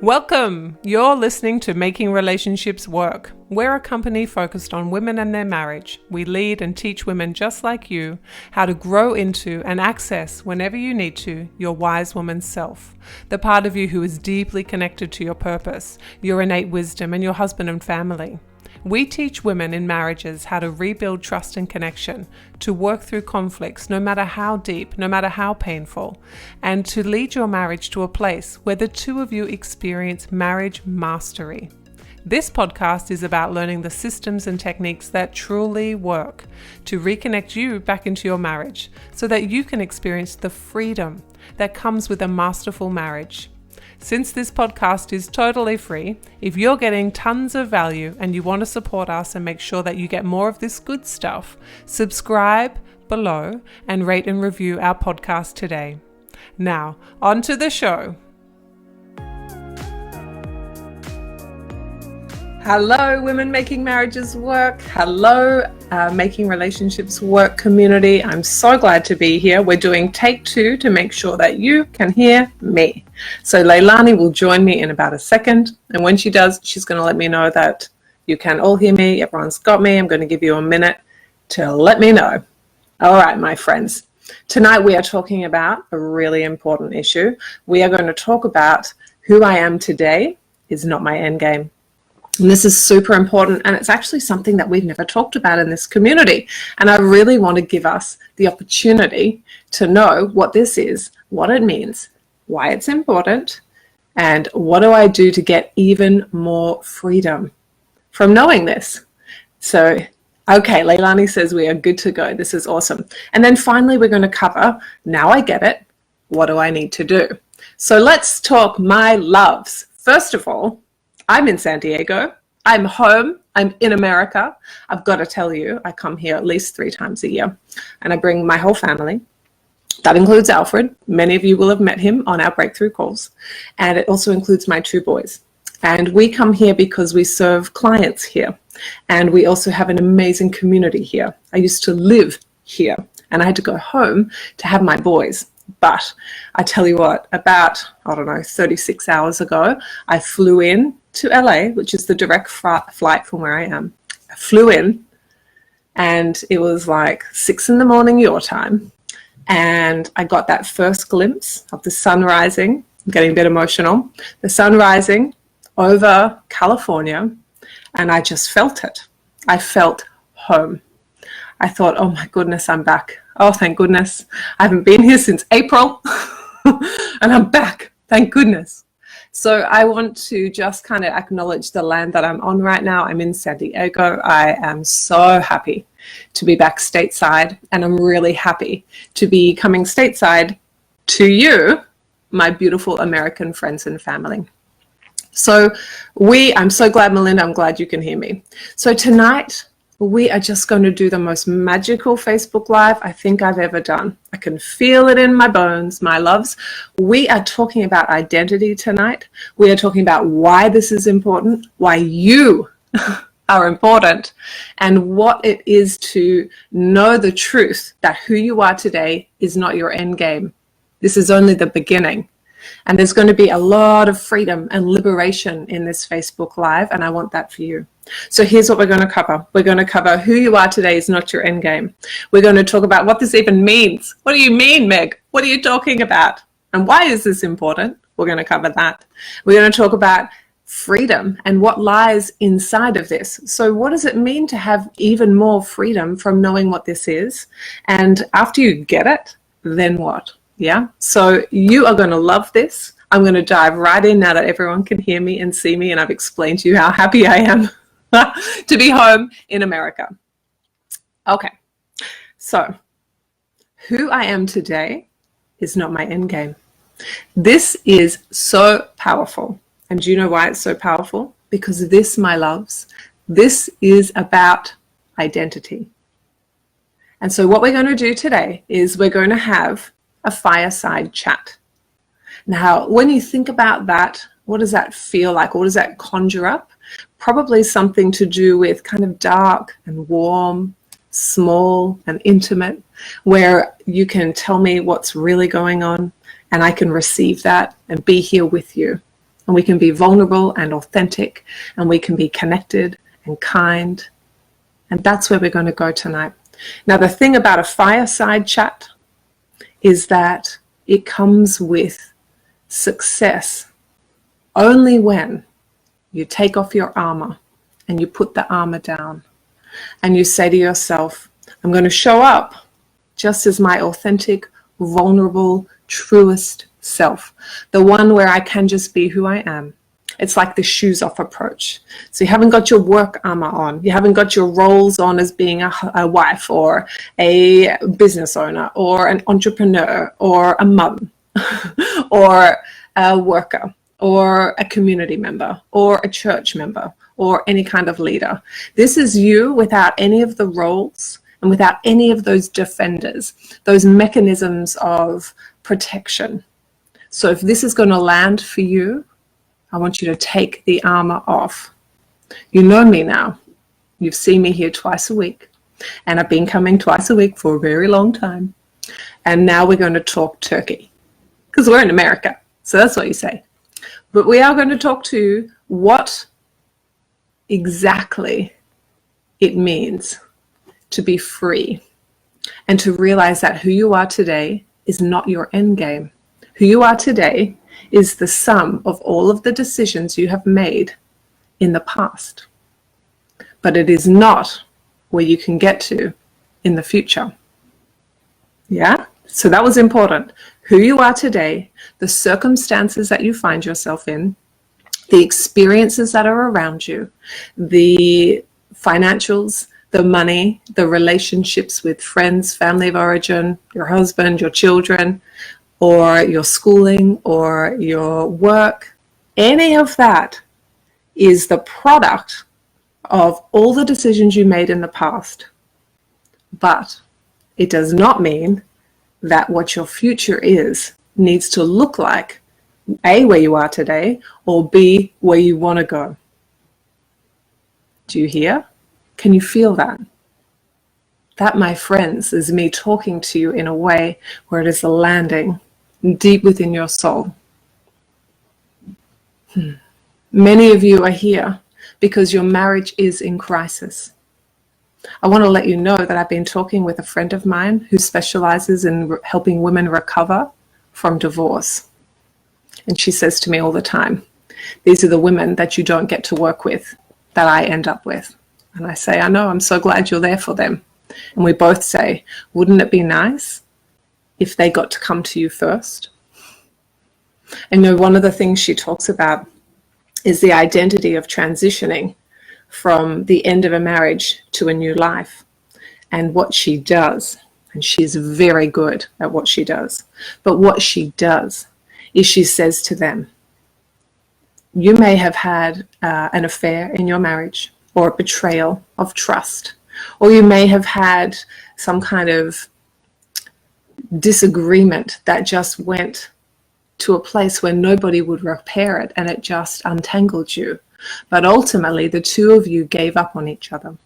Welcome! You're listening to Making Relationships Work. We're a company focused on women and their marriage. We lead and teach women just like you how to grow into and access, whenever you need to, your wise woman self. The part of you who is deeply connected to your purpose, your innate wisdom, and your husband and family. We teach women in marriages how to rebuild trust and connection, to work through conflicts no matter how deep, no matter how painful, and to lead your marriage to a place where the two of you experience marriage mastery. This podcast is about learning the systems and techniques that truly work to reconnect you back into your marriage so that you can experience the freedom that comes with a masterful marriage. Since this podcast is totally free, if you're getting tons of value and you want to support us and make sure that you get more of this good stuff, subscribe below and rate and review our podcast today. Now, on to the show. Hello, Women Making Marriages Work. Hello, Making Relationships Work community. I'm so glad to be here. We're doing take 2 to make sure that you can hear me. So Leilani will join me in about a second. And when she does, she's going to let me know that you can all hear me. Everyone's got me. I'm going to give you a minute to let me know. All right, my friends. Tonight we are talking about a really important issue. We are going to talk about who I am today is not my end game. And this is super important, and it's actually something that we've never talked about in this community. And I really want to give us the opportunity to know what this is, what it means, why it's important, and what do I do to get even more freedom from knowing this. So, okay, Leilani says we are good to go. This is awesome. And then finally, we're going to cover, now I get it, what do I need to do? So let's talk my loves. First of all, I'm in San Diego. I'm home. I'm in America. I've got to tell you, I come here at least 3 times a year, and I bring my whole family. That includes Alfred. Many of you will have met him on our breakthrough calls. And it also includes my 2 boys. And we come here because we serve clients here. And we also have an amazing community here. I used to live here, and I had to go home to have my boys. But I tell you what, about, 36 hours ago, I flew in to LA, which is the direct flight from where I am. I flew in, and it was like 6 a.m. your time. And I got that first glimpse of the sun rising. I'm getting a bit emotional. The sun rising over California, and I just felt it. I felt home. I thought, oh my goodness, I'm back. Oh, thank goodness. I haven't been here since April and I'm back. Thank goodness. So I want to just kind of acknowledge the land that I'm on right now. I'm in San Diego. I am so happy to be back stateside, and I'm really happy to be coming stateside to you, my beautiful American friends and family. So I'm so glad, Melinda, I'm glad you can hear me. So tonight, we are just going to do the most magical Facebook Live I think I've ever done. I can feel it in my bones, my loves. We are talking about identity tonight. We are talking about why this is important, why you are important, and what it is to know the truth that who you are today is not your end game. This is only the beginning. And there's going to be a lot of freedom and liberation in this Facebook Live, and I want that for you. So here's what we're going to cover. We're going to cover who you are today is not your end game. We're going to talk about what this even means. What do you mean, Meg? What are you talking about? And why is this important? We're going to cover that. We're going to talk about freedom and what lies inside of this. So what does it mean to have even more freedom from knowing what this is? And after you get it, then what? Yeah, so you are going to love this. I'm going to dive right in now that everyone can hear me and see me, and I've explained to you how happy I am to be home in America. Okay, so who I am today is not my end game. This is so powerful. And do you know why it's so powerful? Because this, my loves, this is about identity. And so what we're going to do today is we're going to have a fireside chat. Now, when you think about that, what does that feel like? What does that conjure up? Probably something to do with kind of dark and warm, small and intimate, where you can tell me what's really going on and I can receive that and be here with you. and we can be vulnerable and authentic, and we can be connected and kind. And that's where we're going to go tonight. Now, the thing about a fireside chat is that it comes with success only when you take off your armor and you put the armor down and you say to yourself, I'm going to show up just as my authentic, vulnerable, truest self, the one where I can just be who I am. It's like the shoes off approach. So you haven't got your work armor on. You haven't got your roles on as being a wife or a business owner or an entrepreneur or a mum or a worker or a community member or a church member or any kind of leader. This is you without any of the roles and without any of those defenders, those mechanisms of protection. So if this is going to land for you, I want you to take the armor off. You know me now. You've seen me here twice a week, and I've been coming twice a week for a very long time. And now we're going to talk turkey because we're in America. So that's what you say. But we are going to talk to what exactly it means to be free and to realize that who you are today is not your end game. Who you are today is the sum of all of the decisions you have made in the past. But it is not where you can get to in the future. Yeah? So that was important. Who you are today, the circumstances that you find yourself in, the experiences that are around you, the financials, the money, the relationships with friends, family of origin, your husband, your children, or your schooling or your work, any of that is the product of all the decisions you made in the past. But it does not mean that what your future is needs to look like A, where you are today, or B, where you want to go. Do you hear? Can you feel that? That, my friends, is me talking to you in a way where it is a landing deep within your soul. Many of you are here because your marriage is in crisis. I want to let you know that I've been talking with a friend of mine who specializes in helping women recover from divorce. And she says to me all the time, these are the women that you don't get to work with that I end up with. And I say, I know, I'm so glad you're there for them. And we both say, wouldn't it be nice if they got to come to you first? And you know, one of the things she talks about is the identity of transitioning from the end of a marriage to a new life and what she does. And she's very good at what she does. But what she does is she says to them, you may have had an affair in your marriage or a betrayal of trust, or you may have had some kind of disagreement that just went to a place where nobody would repair it and it just untangled you. But ultimately, the two of you gave up on each other.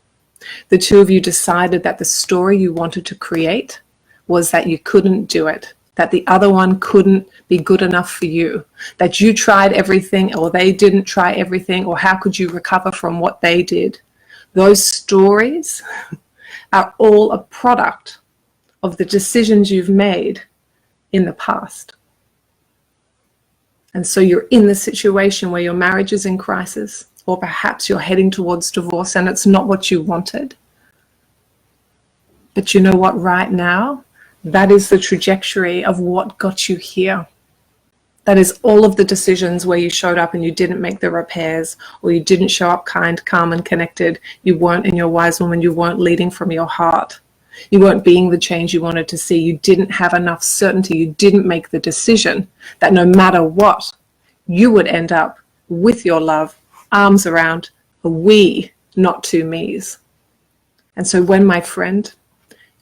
The two of you decided that the story you wanted to create was that you couldn't do it, that the other one couldn't be good enough for you, that you tried everything or they didn't try everything, or how could you recover from what they did. Those stories are all a product of the decisions you've made in the past. And so you're in the situation where your marriage is in crisis, or perhaps you're heading towards divorce and it's not what you wanted. But you know what, right now, that is the trajectory of what got you here. That is all of the decisions where you showed up and you didn't make the repairs, or you didn't show up kind, calm, and connected. You weren't in your wise woman. You weren't leading from your heart. You weren't being the change you wanted to see. You didn't have enough certainty. You didn't make the decision that no matter what, you would end up with your love, arms around a we, not two me's. And so when my friend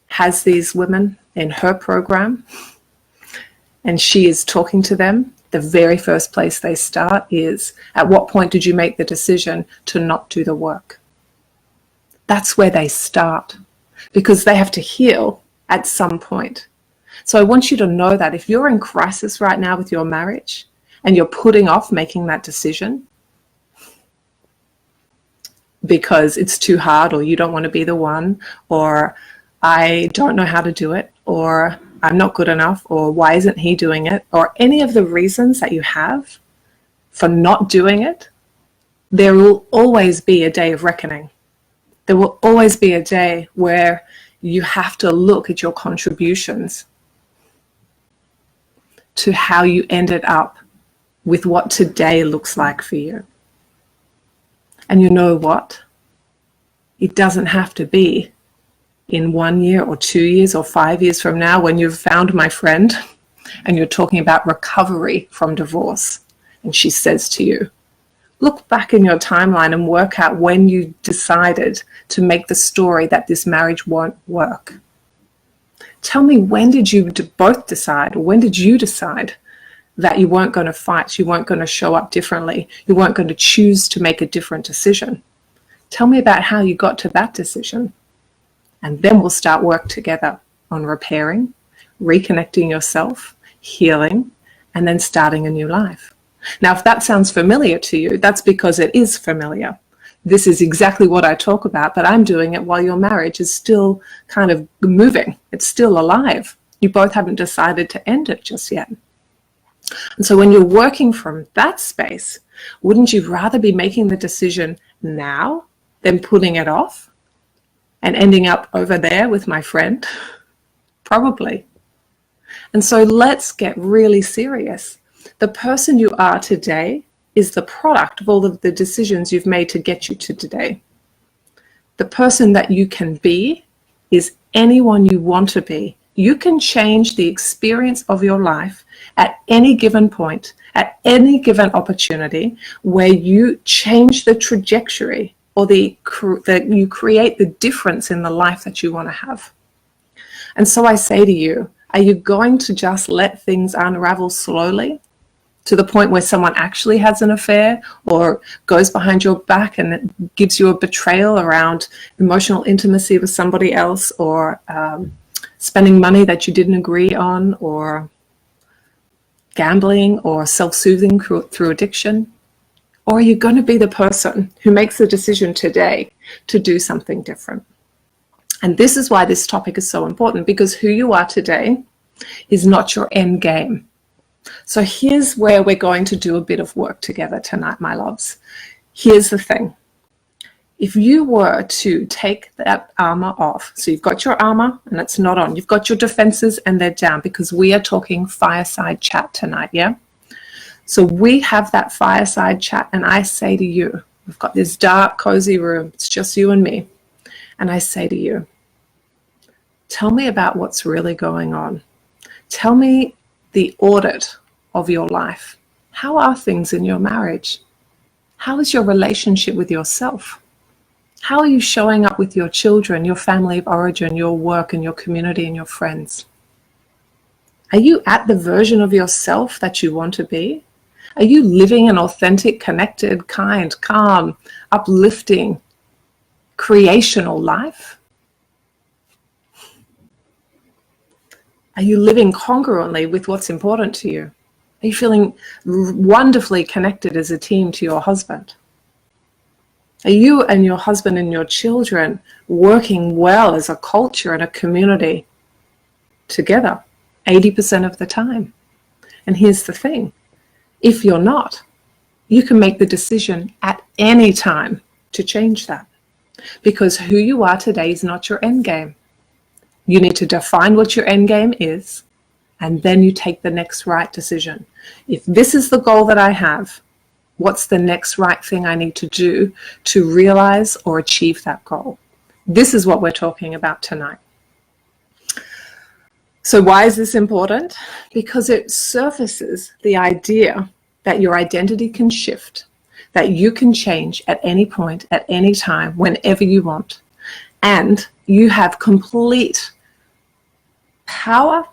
has these women in her program and she is talking to them, the very first place they start is, at what point did you make the decision to not do the work? That's where they start, because they have to heal at some point. So I want you to know that if you're in crisis right now with your marriage, and you're putting off making that decision because it's too hard, or you don't want to be the one, or I don't know how to do it, or I'm not good enough, or why isn't he doing it, or any of the reasons that you have for not doing it, there will always be a day of reckoning. There will always be a day where you have to look at your contributions to how you ended up with what today looks like for you. And you know what? It doesn't have to be in 1 year or 2 years or 5 years from now when you've found my friend and you're talking about recovery from divorce. And she says to you, look back in your timeline and work out when you decided to make the story that this marriage won't work. Tell me, when did you both decide, or when did you decide that you weren't going to fight, you weren't going to show up differently, you weren't going to choose to make a different decision? Tell me about how you got to that decision. And then we'll start work together on repairing, reconnecting yourself, healing, and then starting a new life. Now, if that sounds familiar to you, that's because it is familiar. This is exactly what I talk about, but I'm doing it while your marriage is still kind of moving. It's still alive. You both haven't decided to end it just yet. And so when you're working from that space, wouldn't you rather be making the decision now than putting it off and ending up over there with my friend? Probably. And so let's get really serious. The person you are today is the product of all of the decisions you've made to get you to today. The person that you can be is anyone you want to be. You can change the experience of your life at any given point, at any given opportunity, where you change the trajectory, or that you create the difference in the life that you want to have. And so I say to you, are you going to just let things unravel slowly to the point where someone actually has an affair, or goes behind your back and gives you a betrayal around emotional intimacy with somebody else, or spending money that you didn't agree on, or gambling, or self-soothing through addiction? Or are you going to be the person who makes the decision today to do something different? And this is why this topic is so important, because who you are today is not your end game. So here's where we're going to do a bit of work together tonight, my loves. Here's the thing. If you were to take that armor off, so you've got your armor and it's not on, you've got your defenses and they're down, because we are talking fireside chat tonight, yeah? So we have that fireside chat, and I say to you, we've got this dark, cozy room, it's just you and me. And I say to you, tell me about what's really going on. Tell me the audit of your life. How are things in your marriage? How is your relationship with yourself? How are you showing up with your children, your family of origin, your work and your community and your friends? Are you at the version of yourself that you want to be? Are you living an authentic, connected, kind, calm, uplifting, creational life? Are you living congruently with what's important to you? Are you feeling wonderfully connected as a team to your husband? Are you and your husband and your children working well as a culture and a community together 80% of the time? And here's the thing. If you're not, you can make the decision at any time to change that, because who you are today is not your end game. You need to define what your end game is, and then you take the next right decision. If this is the goal that I have, what's the next right thing I need to do to realize or achieve that goal? This is what we're talking about tonight. So why is this important? Because it surfaces the idea that your identity can shift, that you can change at any point, at any time, whenever you want. And you have complete power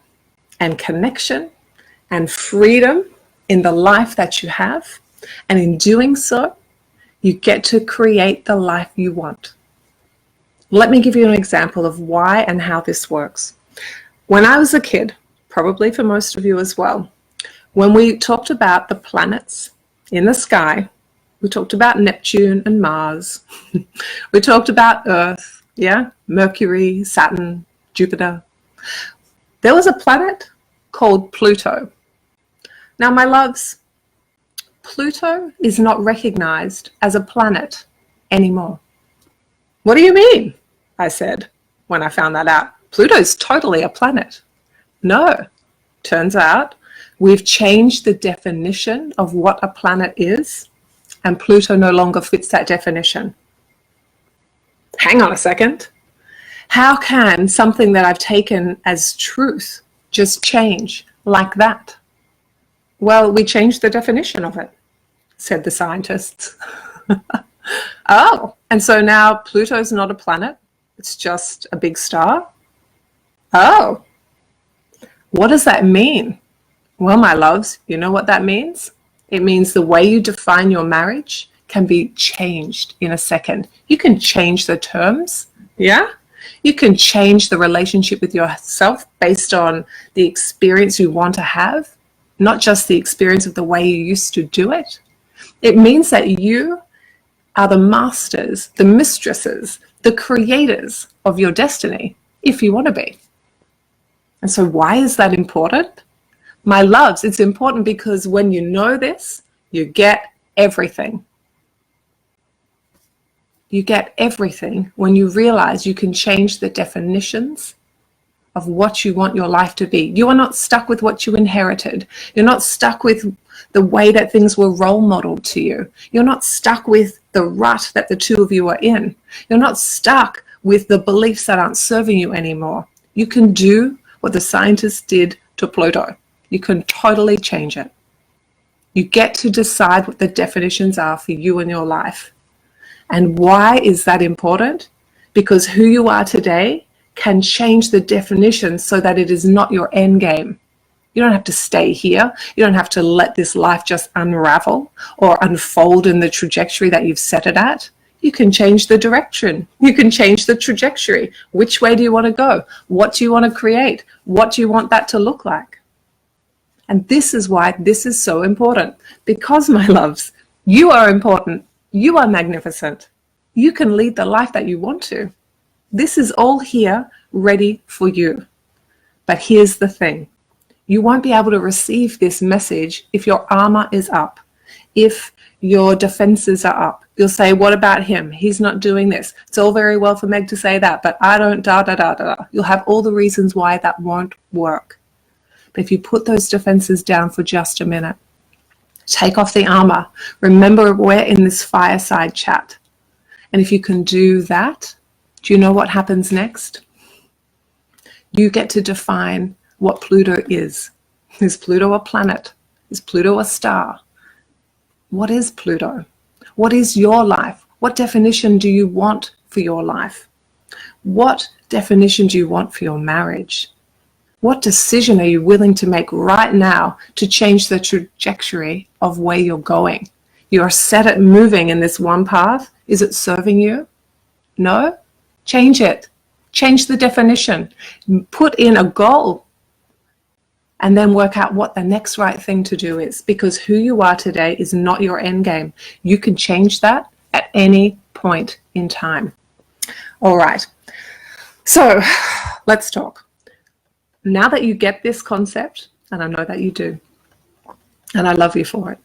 and connection and freedom in the life that you have. And in doing so, you get to create the life you want. Let me give you an example of why and how this works. When I was a kid, probably for most of you as well, When we talked about the planets in the sky, we talked about Neptune and Mars. We talked about Earth, yeah, Mercury, Saturn, Jupiter. There was a planet called Pluto. Now, my loves, Pluto is not recognized as a planet anymore. What do you mean? I said when I found that out. Pluto's totally a planet. No, turns out we've changed the definition of what a planet is, and Pluto no longer fits that definition. Hang on a second. How can something that I've taken as truth just change like that? Well, we changed the definition of it, said the scientists. Oh, and so now Pluto's not a planet, it's just a big star? Oh, what does that mean? Well, my loves, you know what that means? It means the way you define your marriage can be changed in a second. You can change the terms, yeah? You can change the relationship with yourself based on the experience you want to have, not just the experience of the way you used to do it. It means that you are the masters, the mistresses, the creators of your destiny, if you want to be. And so why is that important? My loves, it's important because when you know this, you get everything. You get everything when you realize you can change the definitions of what you want your life to be. You are not stuck with what you inherited. You're not stuck with the way that things were role modeled to you. You're not stuck with the rut that the two of you are in. You're not stuck with the beliefs that aren't serving you anymore. You can do what the scientists did to Pluto. You can totally change it. You get to decide what the definitions are for you in your life. And why is that important? Because who you are today can change the definition so that it is not your end game. You don't have to stay here. You don't have to let this life just unravel or unfold in the trajectory that you've set it at. You can change the direction. You can change the trajectory. Which way do you want to go? What do you want to create? What do you want that to look like? And this is why this is so important. Because, my loves, you are important. You are magnificent. You can lead the life that you want to. This is all here ready for you. But here's the thing. You won't be able to receive this message if your armor is up, if your defenses are up. You'll say, what about him? He's not doing this. It's all very well for Meg to say that, but I don't, da. You'll have all the reasons why that won't work. But if you put those defenses down for just a minute, take off the armor. Remember, we're in this fireside chat. And if you can do that, do you know what happens next? You get to define what Pluto is. Is Pluto a planet? Is Pluto a star? What is Pluto? What is your life? What definition do you want for your life? What definition do you want for your marriage? What decision are you willing to make right now to change the trajectory of where you're going? You're set at moving in this one path. Is it serving you? No? Change it. Change the definition. Put in a goal and then work out what the next right thing to do is, because who you are today is not your end game. You can change that at any point in time. All right. So let's talk. Now that you get this concept, and I know that you do, and I love you for it.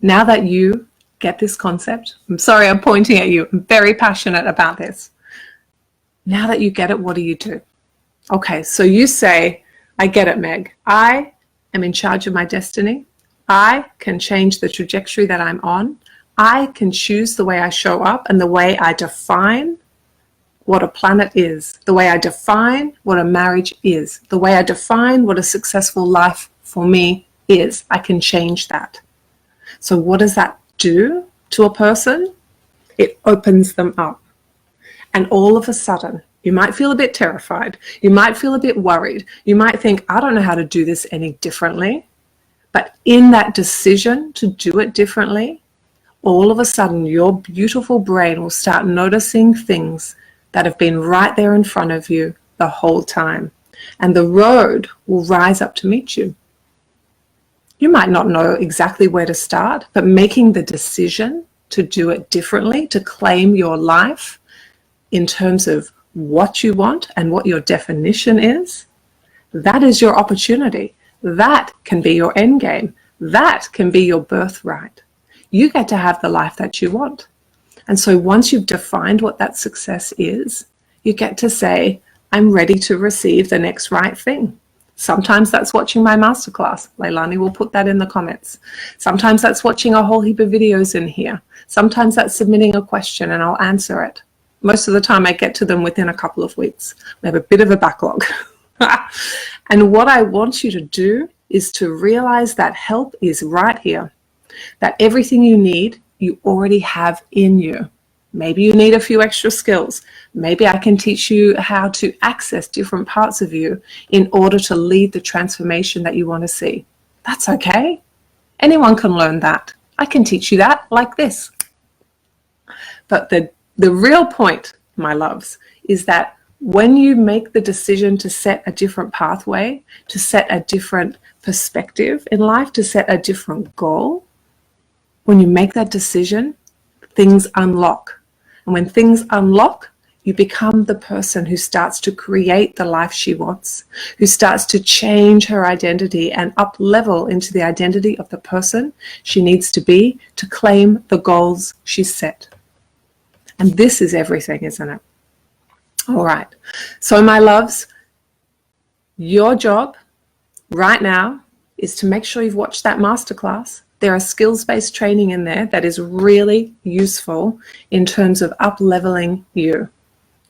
Now that you get this concept, I'm sorry I'm pointing at you. I'm very passionate about this. Now that you get it, what do you do? Okay, so you say, I get it, Meg. I am in charge of my destiny. I can change the trajectory that I'm on. I can choose the way I show up and the way I define what a planet is, the way I define what a marriage is, the way I define what a successful life for me is. I can change that. So what does that do to a person? It opens them up. And all of a sudden, you might feel a bit terrified. You might feel a bit worried. You might think, I don't know how to do this any differently. But in that decision to do it differently, all of a sudden, your beautiful brain will start noticing things that have been right there in front of you the whole time. And the road will rise up to meet you. You might not know exactly where to start, but making the decision to do it differently, to claim your life in terms of what you want and what your definition is, that is your opportunity. That can be your end game. That can be your birthright. You get to have the life that you want. And so once you've defined what that success is, you get to say, I'm ready to receive the next right thing. Sometimes that's watching my masterclass. Leilani will put that in the comments. Sometimes that's watching a whole heap of videos in here. Sometimes that's submitting a question and I'll answer it. Most of the time I get to them within a couple of weeks. We have a bit of a backlog. And what I want you to do is to realize that help is right here. That everything you need, you already have in you. Maybe you need a few extra skills. Maybe I can teach you how to access different parts of you in order to lead the transformation that you want to see. That's okay. Anyone can learn that. I can teach you that like this. But the real point, my loves, is that when you make the decision to set a different pathway, to set a different perspective in life, to set a different goal, when you make that decision, things unlock. And when things unlock, you become the person who starts to create the life she wants, who starts to change her identity and up level into the identity of the person she needs to be to claim the goals she's set. And this is everything, isn't it? All right. So my loves, your job right now is to make sure you've watched that masterclass. There are skills-based training in there that is really useful in terms of up-leveling you.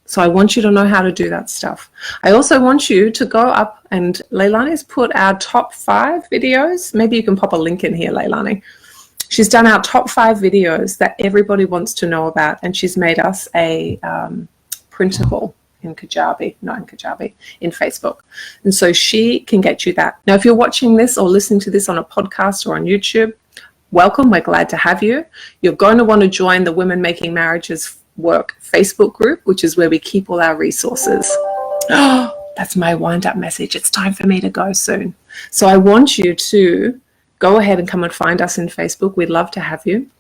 So I want you to know how to do that stuff. I also want you to go up, and Leilani's put our top 5 videos. Maybe you can pop a link in here, Leilani. She's done our top 5 videos that everybody wants to know about, and she's made us a printable in Kajabi, not in Kajabi, in Facebook. And so she can get you that. Now, if you're watching this or listening to this on a podcast or on YouTube, welcome. We're glad to have you. You're going to want to join the Women Making Marriages Work Facebook group, which is where we keep all our resources. Oh, that's my wind-up message. It's time for me to go soon. So I want you to go ahead and come and find us in Facebook. We'd love to have you.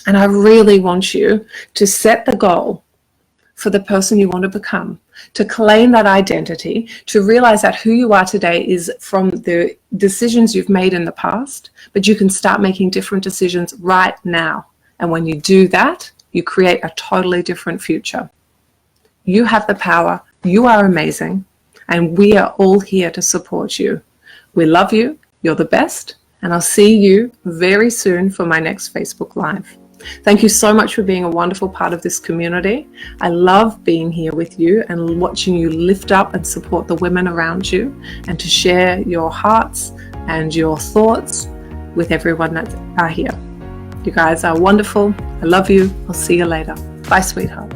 And I really want you to set the goal for the person you want to become, to claim that identity, to realize that who you are today is from the decisions you've made in the past, but you can start making different decisions right now. And when you do that, you create a totally different future. You have the power, you are amazing, and we are all here to support you. We love you, you're the best, and I'll see you very soon for my next Facebook Live. Thank you so much for being a wonderful part of this community. I love being here with you and watching you lift up and support the women around you and to share your hearts and your thoughts with everyone that are here. You guys are wonderful. I love you. I'll see you later. Bye, sweethearts.